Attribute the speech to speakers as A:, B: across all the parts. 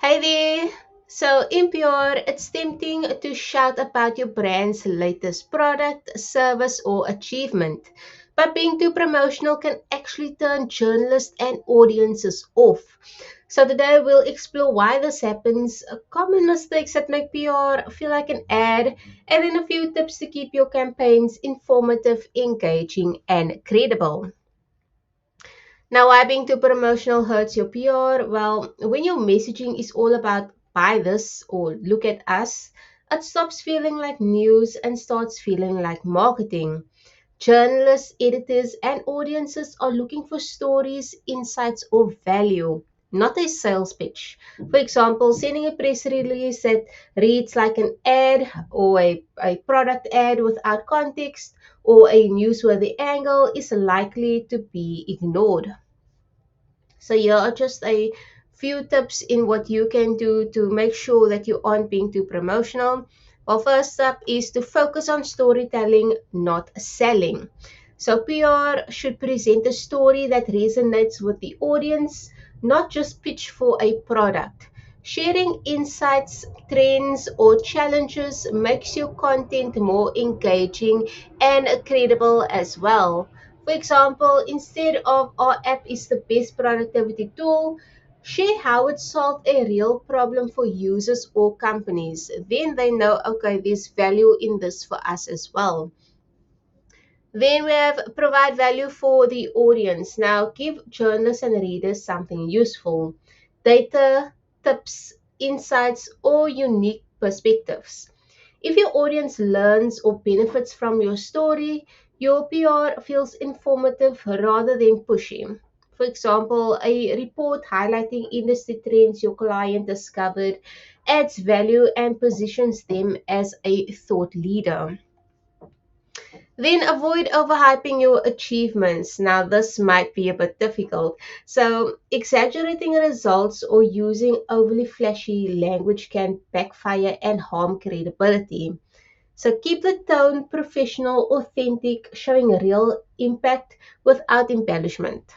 A: Hi there. So, in PR, it's tempting to shout about your brand's latest product, service, or achievement. But being too promotional can actually turn journalists and audiences off. So, today we'll explore why this happens, common mistakes that make PR feel like an ad, and then a few tips to keep your campaigns informative, engaging, and credible. Now, why being too promotional hurts your PR? Well, when your messaging is all about buy this or look at us, it stops feeling like news and starts feeling like marketing. Journalists, editors, and audiences are looking for stories, insights, or value, not a sales pitch. For example, sending a press release that reads like an ad or a product ad without context or a newsworthy angle is likely to be ignored. So here are just a few tips in what you can do to make sure that you aren't being too promotional. Well, first up is to focus on storytelling, not selling. So PR should present a story that resonates with the audience, not just pitch for a product. Sharing insights, trends, or challenges makes your content more engaging and credible as well. For example, instead of our app is the best productivity tool, share how it solved a real problem for users or companies. Then they know, okay, there's value in this for us as well. Then we have provide value for the audience. Now give journalists and readers something useful. Data, tips, insights, or unique perspectives. If your audience learns or benefits from your story, your PR feels informative rather than pushy. For example, a report highlighting industry trends your client discovered adds value and positions them as a thought leader. Then avoid overhyping your achievements. Now, this might be a bit difficult. So, exaggerating results or using overly flashy language can backfire and harm credibility. So, keep the tone professional, authentic, showing real impact without embellishment.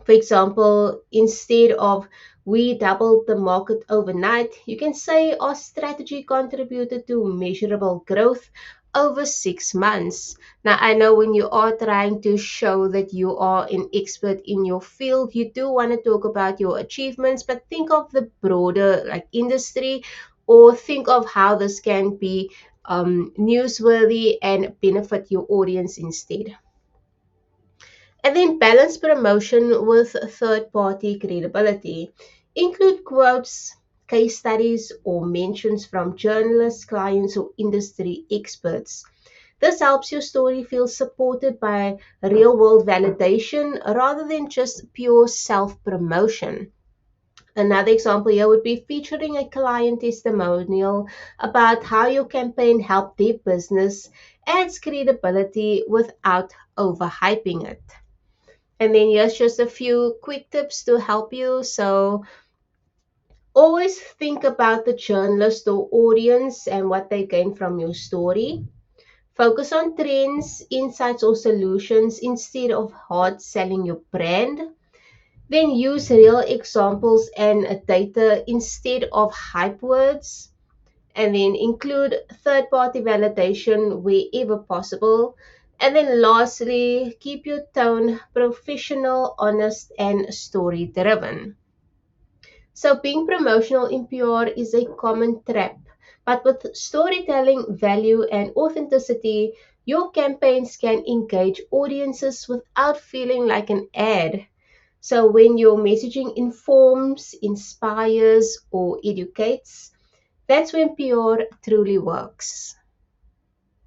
A: For example, instead of we doubled the market overnight, you can say our strategy contributed to measurable growth over 6 months. Now, I know when you are trying to show that you are an expert in your field, you do want to talk about your achievements, but think of the broader like industry or think of how this can be newsworthy and benefit your audience instead. And then balance promotion with third party credibility. Include quotes, case studies, or mentions from journalists, clients, or industry experts. This helps your story feel supported by real world validation rather than just pure self promotion. Another example here would be featuring a client testimonial about how your campaign helped their business adds credibility without overhyping it. And then here's just a few quick tips to help you. So always think about the journalist or audience and what they gain from your story. Focus on trends, insights, or solutions instead of hard selling your brand. Then use real examples and data instead of hype words. And then include third party validation wherever possible. And then lastly, keep your tone professional, honest, and story driven. So, being promotional in PR is a common trap, but with storytelling, value, and authenticity, your campaigns can engage audiences without feeling like an ad. So, when your messaging informs, inspires, or educates, that's when PR truly works.